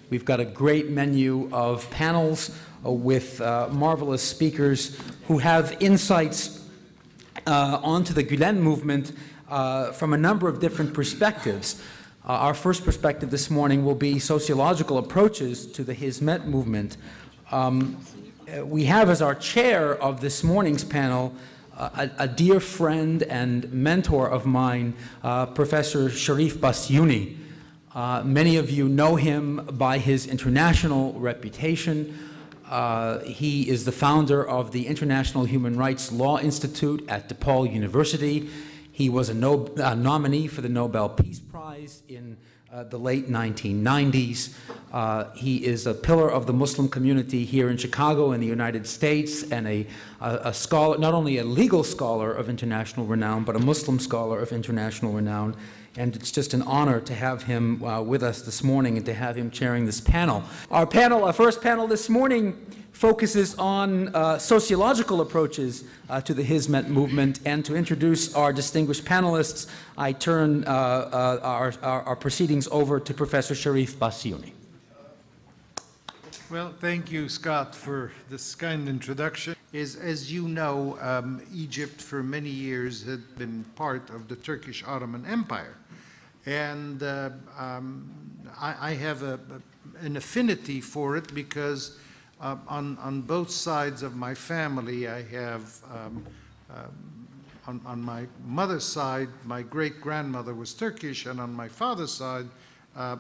We've got a great menu of panels with marvelous speakers who have insights onto the Gülen movement from a number of different perspectives. Our first perspective this morning will be sociological approaches to the Hizmet movement. We have as our chair of this morning's panel a dear friend and mentor of mine, Professor Cherif Bassiouni. Many of you know him by his international reputation. He is the founder of the International Human Rights Law Institute at DePaul University. He was a nominee for the Nobel Peace Prize in the late 1990s. He is a pillar of the Muslim community here in Chicago in the United States, and a scholar, not only a legal scholar of international renown, but a Muslim scholar of international renown. And it's just an honor to have him with us this morning and to have him chairing this panel. Our first panel this morning focuses on sociological approaches to the Hizmet movement. And to introduce our distinguished panelists, I turn our proceedings over to Professor Cherif Bassiouni. Well, thank you, Scott, for this kind introduction. As you know, Egypt for many years had been part of the Turkish Ottoman Empire. And I have an affinity for it because on both sides of my family, I have, on my mother's side, my great-grandmother was Turkish, and on my father's side,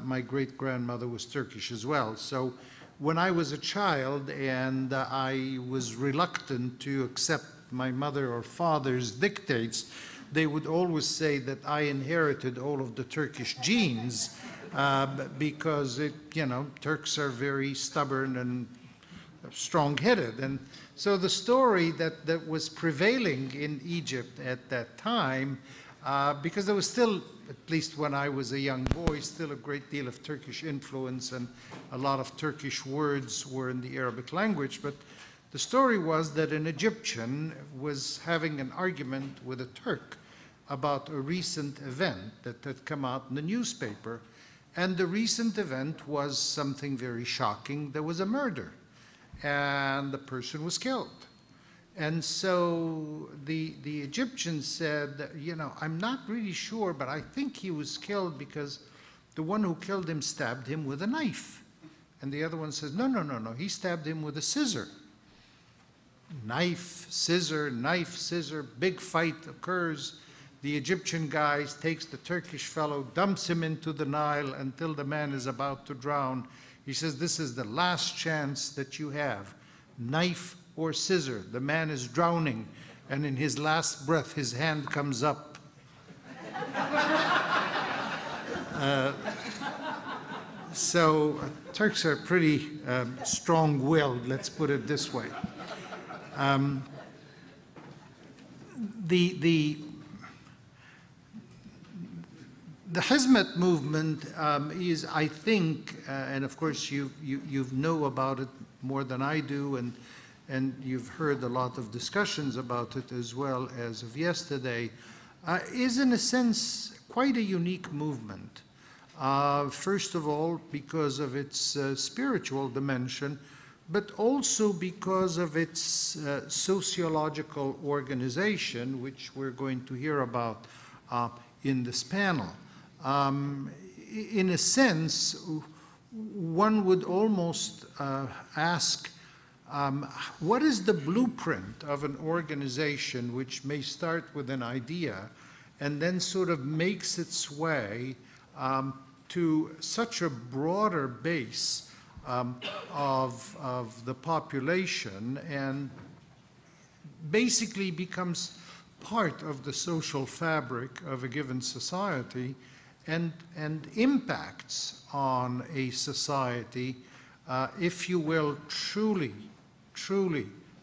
my great-grandmother was Turkish as well. So when I was a child and I was reluctant to accept my mother or father's dictates, they would always say that I inherited all of the Turkish genes because, Turks are very stubborn and strong-headed. And so the story that was prevailing in Egypt at that time, because there was still, at least when I was a young boy, still a great deal of Turkish influence, and a lot of Turkish words were in the Arabic language, but the story was that an Egyptian was having an argument with a Turk about a recent event that had come out in the newspaper. And the recent event was something very shocking. There was a murder, and the person was killed. And so the Egyptian said, I'm not really sure, but I think he was killed because the one who killed him stabbed him with a knife. And the other one says, no, he stabbed him with a scissor. Knife, scissor, big fight occurs. The Egyptian guy takes the Turkish fellow, dumps him into the Nile until the man is about to drown. He says, this is the last chance that you have, knife or scissor. The man is drowning, and in his last breath, his hand comes up. So Turks are pretty strong-willed, let's put it this way. The Hizmet movement is, I think, and of course you know about it more than I do, and you've heard a lot of discussions about it as well as of yesterday, is in a sense quite a unique movement. First of all, because of its spiritual dimension, but also because of its sociological organization, which we're going to hear about in this panel. In a sense, one would almost ask, what is the blueprint of an organization which may start with an idea and then sort of makes its way to such a broader base of the population and basically becomes part of the social fabric of a given society and impacts on a society, if you will, truly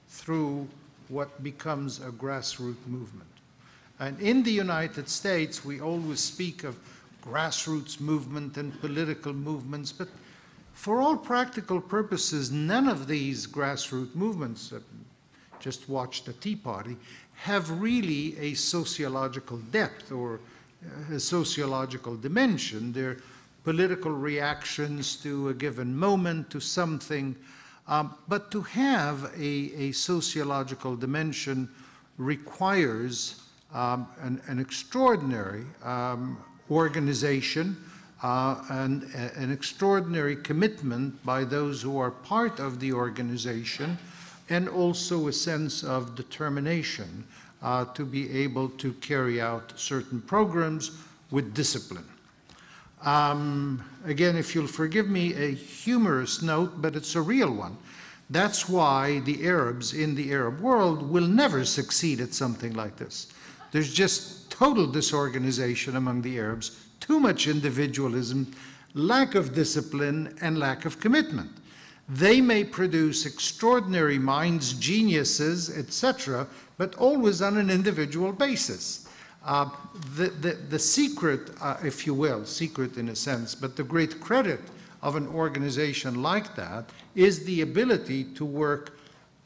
through what becomes a grassroots movement. And in the United States, we always speak of grassroots movement and political movements, but for all practical purposes, none of these grassroots movements, just watch the Tea Party, have really a sociological depth or a sociological dimension. They're political reactions to a given moment, to something. But to have a sociological dimension requires an extraordinary organization and an extraordinary commitment by those who are part of the organization, and also a sense of determination to be able to carry out certain programs with discipline. Again, if you'll forgive me, a humorous note, but it's a real one. That's why the Arabs in the Arab world will never succeed at something like this. There's just total disorganization among the Arabs, too much individualism, lack of discipline, and lack of commitment. They may produce extraordinary minds, geniuses, etc., but always on an individual basis. The secret, if you will, secret in a sense, but the great credit of an organization like that is the ability to work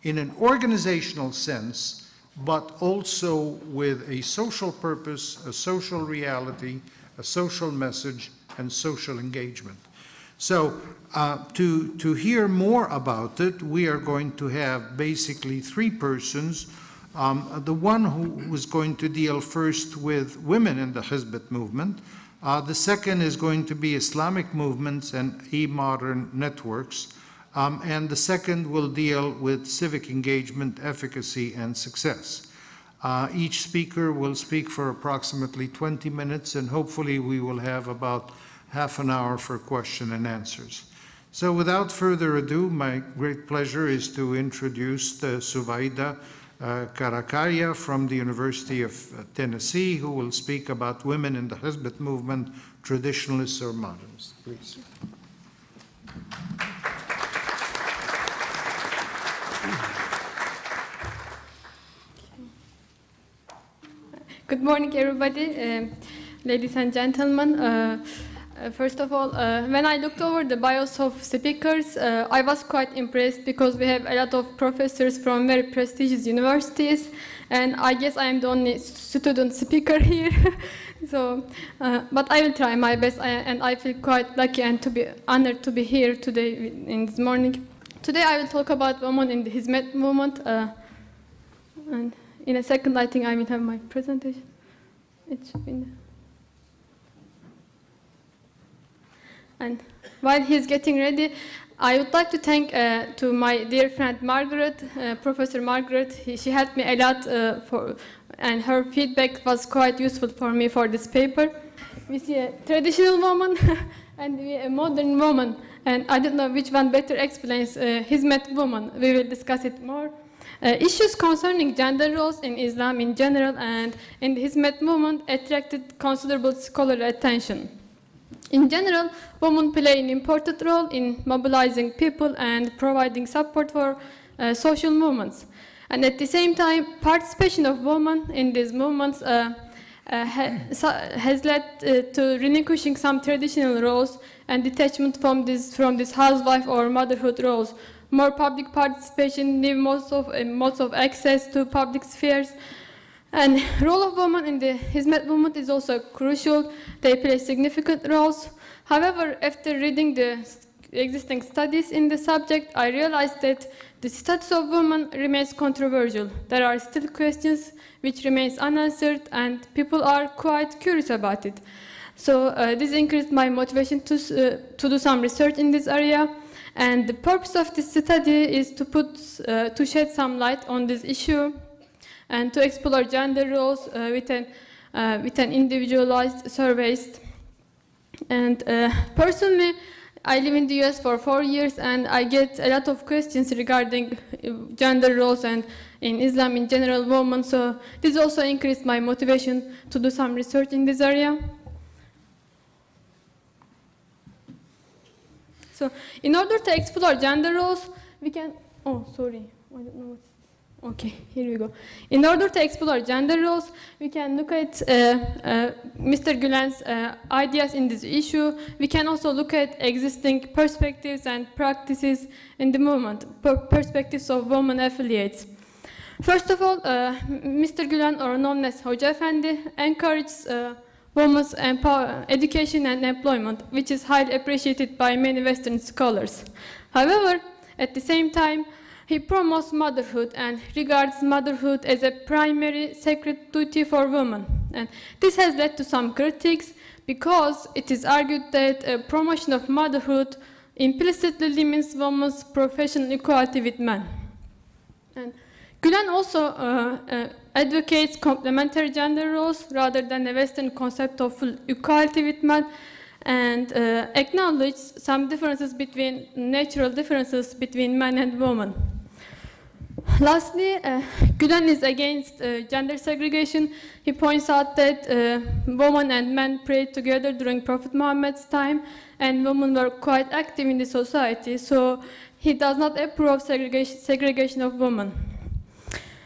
in an organizational sense, but also with a social purpose, a social reality, a social message, and social engagement. So to hear more about it, we are going to have basically three persons. The one who is going to deal first with women in the Hizmet movement. The second is going to be Islamic movements and Amodern networks. And the second will deal with civic engagement, efficacy, and success. Each speaker will speak for approximately 20 minutes, and hopefully we will have about half an hour for question and answers. So without further ado, my great pleasure is to introduce Suveyda Karakaya from the University of Tennessee, who will speak about women in the Hizmet movement, traditionalists or modernists. Please. Good morning, everybody, ladies and gentlemen. First of all, when I looked over the bios of speakers, I was quite impressed because we have a lot of professors from very prestigious universities, and I guess I am the only student speaker here. So, but I will try my best, and I feel quite lucky and to be honored to be here today in this morning. Today I will talk about women in the Hizmet movement, and in a second I think I will have my presentation. It should be in there. And while he's getting ready, I would like to thank to my dear friend Margaret, Professor Margaret. She helped me a lot and her feedback was quite useful for me for this paper. We see a traditional woman and a modern woman, and I don't know which one better explains Hizmet woman. We will discuss it more. Issues concerning gender roles in Islam in general and in the Hizmet movement attracted considerable scholarly attention. In general, women play an important role in mobilizing people and providing support for social movements. And at the same time, participation of women in these movements has led to relinquishing some traditional roles and detachment from this housewife or motherhood roles. More public participation, new modes of access to public spheres. And the role of women in the Hizmet movement is also crucial. They play significant roles. However, after reading the existing studies in the subject, I realized that the status of women remains controversial. There are still questions which remain unanswered, and people are quite curious about it. So this increased my motivation to do some research in this area. And the purpose of this study is to shed some light on this issue and to explore gender roles with an individualized surveys. And personally, I live in the US for 4 years, and I get a lot of questions regarding gender roles and in Islam in general, women. So this also increased my motivation to do some research in this area. So in order to explore gender roles, we can, oh, sorry, I don't know what's this. Okay, here we go. In order to explore gender roles, we can look at Mr. Gülen's ideas in this issue. We can also look at existing perspectives and practices in the movement, perspectives of women affiliates. First of all, Mr. Gülen, or known as Hoca Efendi, encourages women's education and employment, which is highly appreciated by many Western scholars. However, at the same time, he promotes motherhood and regards motherhood as a primary sacred duty for women. And this has led to some critics because it is argued that a promotion of motherhood implicitly limits women's professional equality with men. And Gülen also advocates complementary gender roles rather than a Western concept of full equality with men, and acknowledges some natural differences between men and women. Lastly, Gülen is against gender segregation. He points out that women and men prayed together during Prophet Muhammad's time, and women were quite active in the society, so he does not approve segregation of women.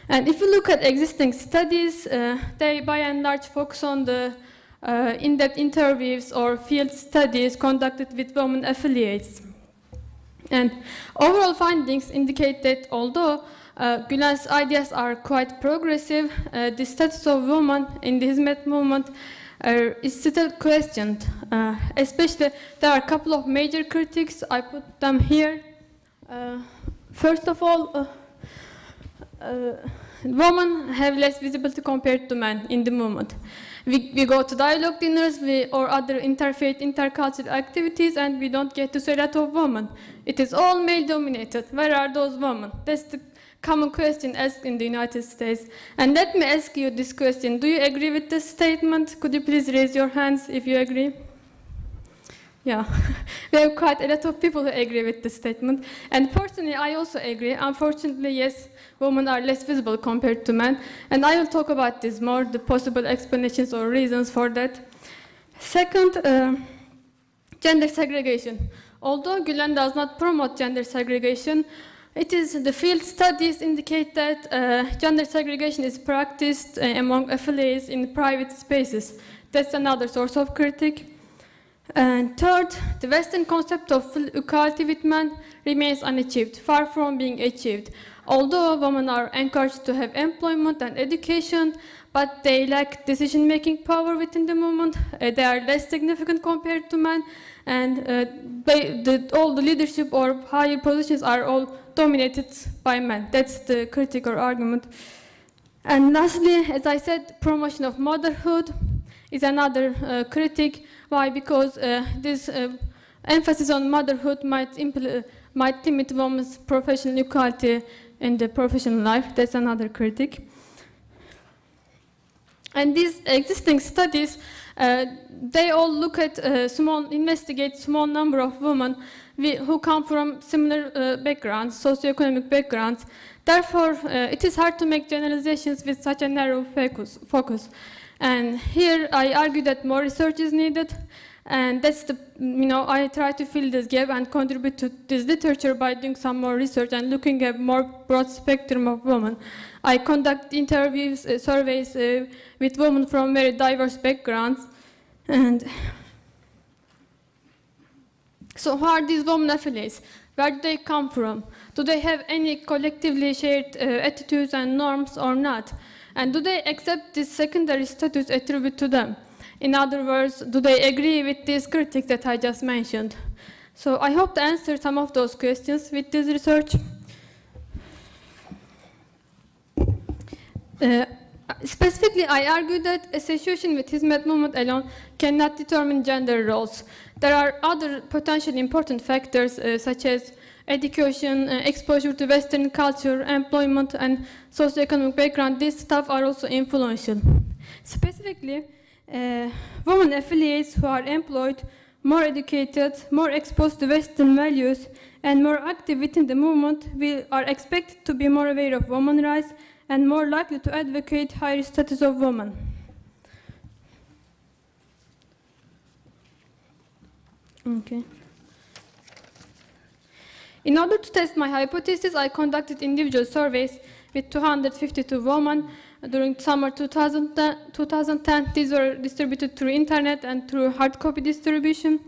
And if you look at existing studies, they by and large focus on the in-depth interviews or field studies conducted with women affiliates. And overall findings indicate that although Gülen's ideas are quite progressive, the status of women in the Hizmet movement is still questioned. Especially, there are a couple of major critics. I put them here. First of all, women have less visibility compared to men in the movement. We go to dialogue dinners or other interfaith, intercultural activities, and we don't get to see a lot of women. It is all male-dominated. Where are those women? That's the common question asked in the United States. And let me ask you this question. Do you agree with this statement? Could you please raise your hands if you agree? Yeah, we have quite a lot of people who agree with this statement. And personally, I also agree. Unfortunately, yes, women are less visible compared to men. And I will talk about this more, the possible explanations or reasons for that. Second, gender segregation. Although Gülen does not promote gender segregation, the field studies indicate that gender segregation is practiced among affiliates in private spaces. That's another source of critique. And third, the Western concept of full equality with men remains unachieved, far from being achieved. Although women are encouraged to have employment and education, but they lack decision-making power within the movement. They are less significant compared to men, and all the leadership or higher positions are all dominated by men. That's the critical argument. And lastly, as I said, promotion of motherhood is another critique. Why? Because this emphasis on motherhood might limit women's professional equality in the professional life. That's another critique. And these existing studies, they all look at investigate small number of women who come from similar backgrounds, socioeconomic backgrounds. Therefore, it is hard to make generalizations with such a narrow focus. And here I argue that more research is needed, and that's I try to fill this gap and contribute to this literature by doing some more research and looking at more broad spectrum of women. I conduct interviews, surveys with women from very diverse backgrounds. And so who are these women affiliates? Where do they come from? Do they have any collectively shared attitudes and norms or not? And do they accept this secondary status attributed to them? In other words, do they agree with these critics that I just mentioned? So I hope to answer some of those questions with this research. Specifically, I argue that association with Hizmet movement alone cannot determine gender roles. There are other potentially important factors such as education, exposure to Western culture, employment, and socioeconomic background. These stuff are also influential. Specifically, women affiliates who are employed, more educated, more exposed to Western values, and more active within the movement are expected to be more aware of women's rights and more likely to advocate higher status of women. Okay. In order to test my hypothesis, I conducted individual surveys with 252 women during summer 2010. These were distributed through internet and through hard copy distribution.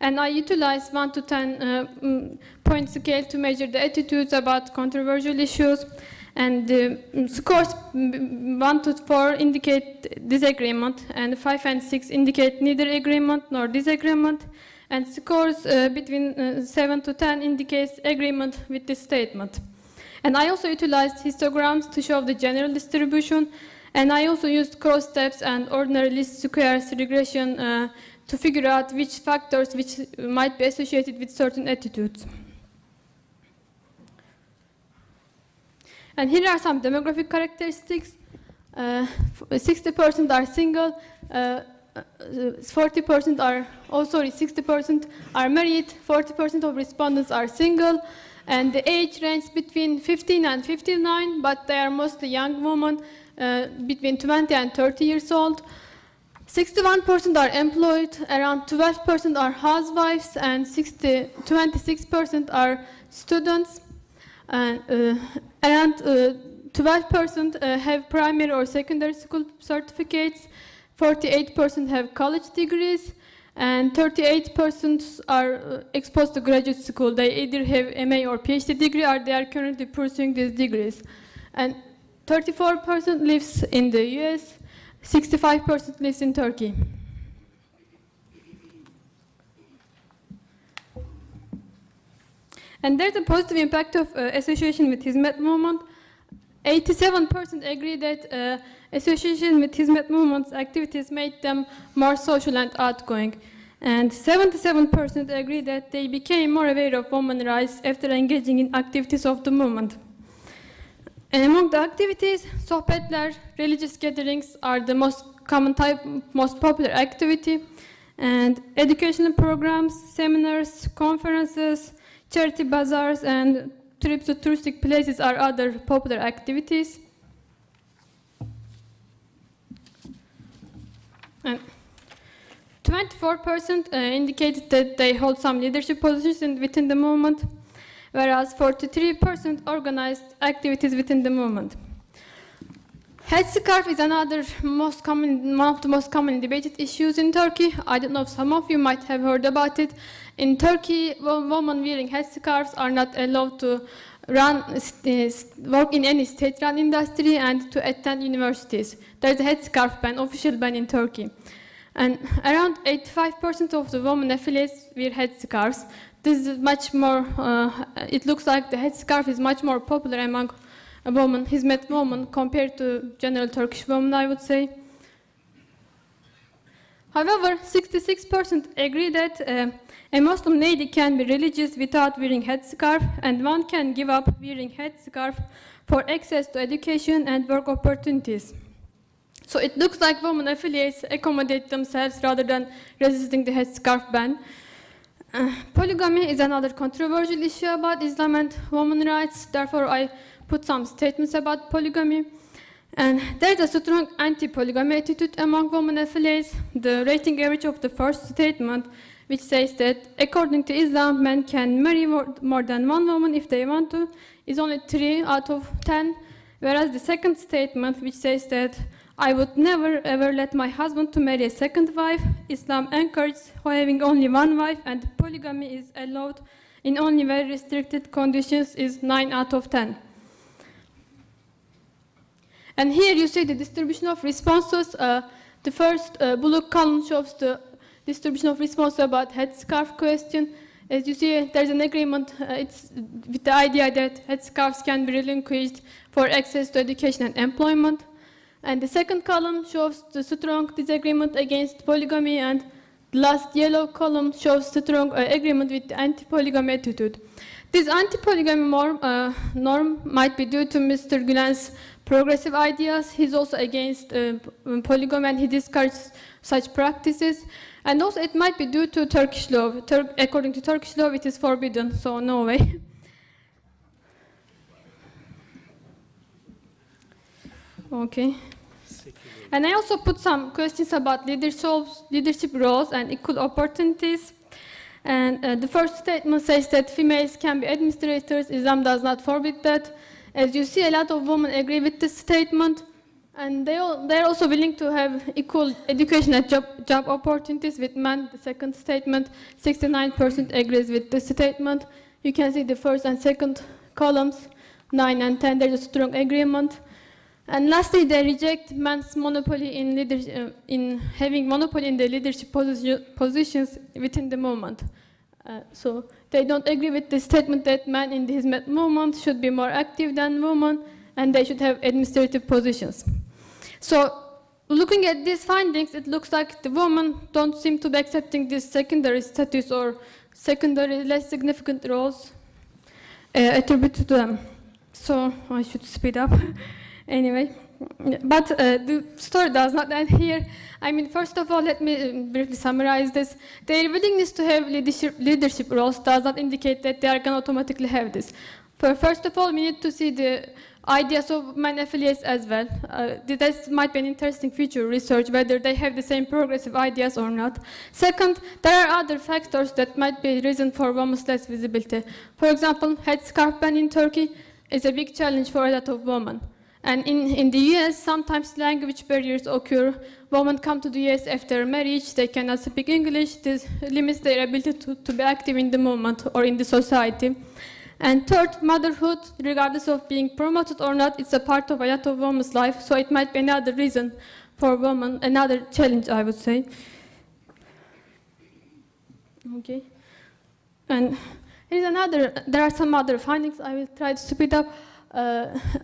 And I utilized 1 to 10 point scale to measure the attitudes about controversial issues. And scores 1 to 4 indicate disagreement, and 5 and 6 indicate neither agreement nor disagreement, and scores between 7 to 10 indicates agreement with this statement. And I also utilized histograms to show the general distribution, and I also used cross steps and ordinary least squares regression to figure out which factors which might be associated with certain attitudes. And here are some demographic characteristics. 60% are single, 40% are, 60% are married, 40% of respondents are single, and the age range between 15 and 59, but they are mostly young women, between 20 and 30 years old. 61% are employed, around 12% are housewives, and 26% are students. And around 12% have primary or secondary school certificates, 48% have college degrees, and 38% are exposed to graduate school. They either have MA or PhD degree, or they are currently pursuing these degrees. And 34% lives in the US, 65% lives in Turkey. And there's a positive impact of association with Hizmet movement. 87% agree that association with Hizmet movement's activities made them more social and outgoing. And 77% agree that they became more aware of women's rights after engaging in activities of the movement. And among the activities, sohbetler, religious gatherings are the most common type, most popular activity. And educational programs, seminars, conferences, charity bazaars, and trips to touristic places are other popular activities. And 24% indicated that they hold some leadership positions within the movement, whereas 43% organized activities within the movement. Headscarf is another one of the most commonly debated issues in Turkey. I don't know if some of you might have heard about it. In Turkey, women wearing headscarves are not allowed to work in any state-run industry and to attend universities. There's a headscarf ban, official ban in Turkey. And around 85% of the women affiliates wear headscarves. This is much more, it looks like the headscarf is much more popular among women, Hizmet women, compared to general Turkish women, I would say. However, 66% agree that a Muslim lady can be religious without wearing headscarf, and one can give up wearing headscarf for access to education and work opportunities. So it looks like women affiliates accommodate themselves rather than resisting the headscarf ban. Polygamy is another controversial issue about Islam and women's rights. Therefore, I put some statements about polygamy. And there is a strong anti-polygamy attitude among women affiliates. The rating average of the first statement, which says that according to Islam, men can marry more than one woman if they want to, is only 3 out of 10. Whereas the second statement, which says that I would never ever let my husband to marry a second wife, Islam encourages having only one wife, and polygamy is allowed in only very restricted conditions, is 9 out of 10. And here you see the distribution of responses. The first blue column shows the distribution of responses about headscarf question. As you see, there's an agreement. It's with the idea that headscarves can be relinquished for access to education and employment. And the second column shows the strong disagreement against polygamy, and the last yellow column shows strong agreement with the anti-polygamy attitude. This anti-polygamy norm might be due to Mr. Gülen's progressive ideas. He's also against polygamy, and he discourages such practices. And also it might be due to Turkish law. According to Turkish law, it is forbidden, so no way. Okay. And I also put some questions about leadership roles and equal opportunities. And the first statement says that females can be administrators. Islam does not forbid that. As you see, a lot of women agree with this statement. And they're also willing to have equal education and job opportunities with men. The second statement, 69% agrees with this statement. You can see the first and second columns 9 and 10, there's a strong agreement. And lastly, they reject man's monopoly in leadership, in having monopoly in the leadership positions within the movement. So they don't agree with the statement that men in the Hizmet movement should be more active than women, and they should have administrative positions. So looking at these findings, it looks like the women don't seem to be accepting this secondary status or secondary less significant roles attributed to them. So I should speed up. Anyway, but the story does not end here. I mean, first of all, let me briefly summarize this. Their willingness to have leadership roles does not indicate that they are going to automatically have this. First of all, we need to see the ideas of men affiliates as well. This might be an interesting future research, whether they have the same progressive ideas or not. Second, there are other factors that might be a reason for women's less visibility. For example, headscarf ban in Turkey is a big challenge for a lot of women. And in the US, sometimes language barriers occur. Women come to the US after marriage, they cannot speak English. This limits their ability to be active in the movement or in the society. And third, motherhood, regardless of being promoted or not, it's a part of a lot of women's life, so it might be another reason for women, another challenge, I would say. Okay. And there are some other findings. I will try to speed up.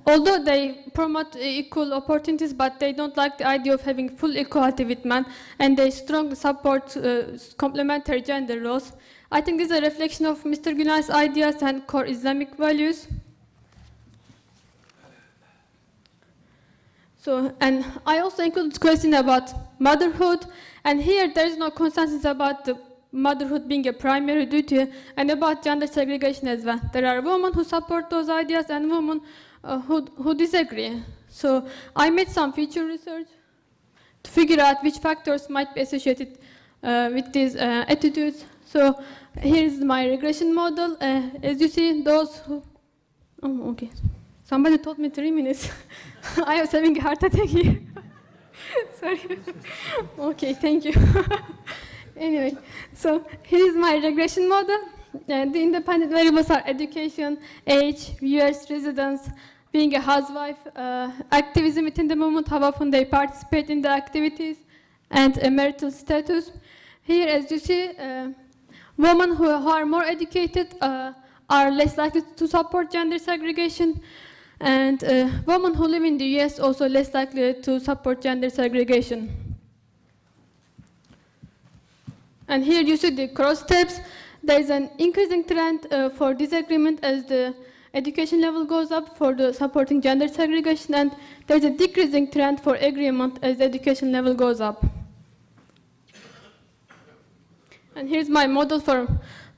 Although they promote equal opportunities, but they don't like the idea of having full equality with men, and they strongly support complementary gender roles. I think this is a reflection of Mr. Gülen's ideas and core Islamic values. So, and I also included a question about motherhood, and here there is no consensus about the motherhood being a primary duty, and about gender segregation as well. There are women who support those ideas and women who disagree. So I made some future research to figure out which factors might be associated with these attitudes. So here is my regression model. As you see, those who... Oh, okay. Somebody told me 3 minutes. I was having a heart attack here. Sorry. Okay, thank you. Anyway, so here is my regression model. The independent variables are education, age, US residence, being a housewife, activism within the movement, how often they participate in the activities, and marital status. Here, as you see, women who are more educated are less likely to support gender segregation, and women who live in the US also less likely to support gender segregation. And here you see the cross steps. There is an increasing trend for disagreement as the education level goes up for the supporting gender segregation, and there is a decreasing trend for agreement as the education level goes up. And here's my model for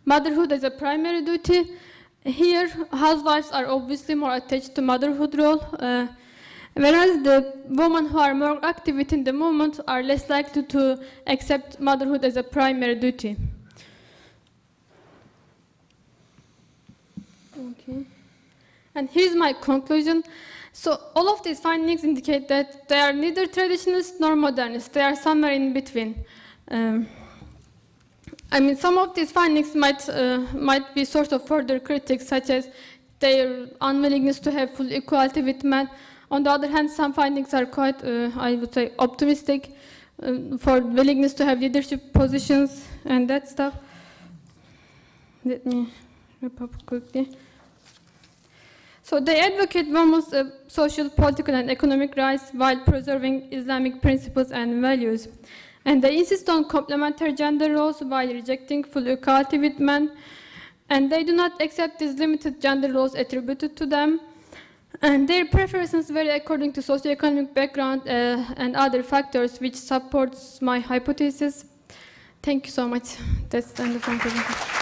motherhood as a primary duty. Here, housewives are obviously more attached to motherhood role, whereas the women who are more active within the movement are less likely to accept motherhood as a primary duty. Okay. And here's my conclusion. So all of these findings indicate that they are neither traditionalists nor modernists. They are somewhere in between. I mean, some of these findings might be source of further critics, such as their unwillingness to have full equality with men. On the other hand, some findings are quite, I would say, optimistic for willingness to have leadership positions and that stuff. Let me wrap up quickly. So they advocate women's social, political, and economic rights while preserving Islamic principles and values. And they insist on complementary gender roles while rejecting full equality with men. And they do not accept these limited gender roles attributed to them. And their preferences vary according to socioeconomic background and other factors, which supports my hypothesis. Thank you so much. That's the end of my presentation.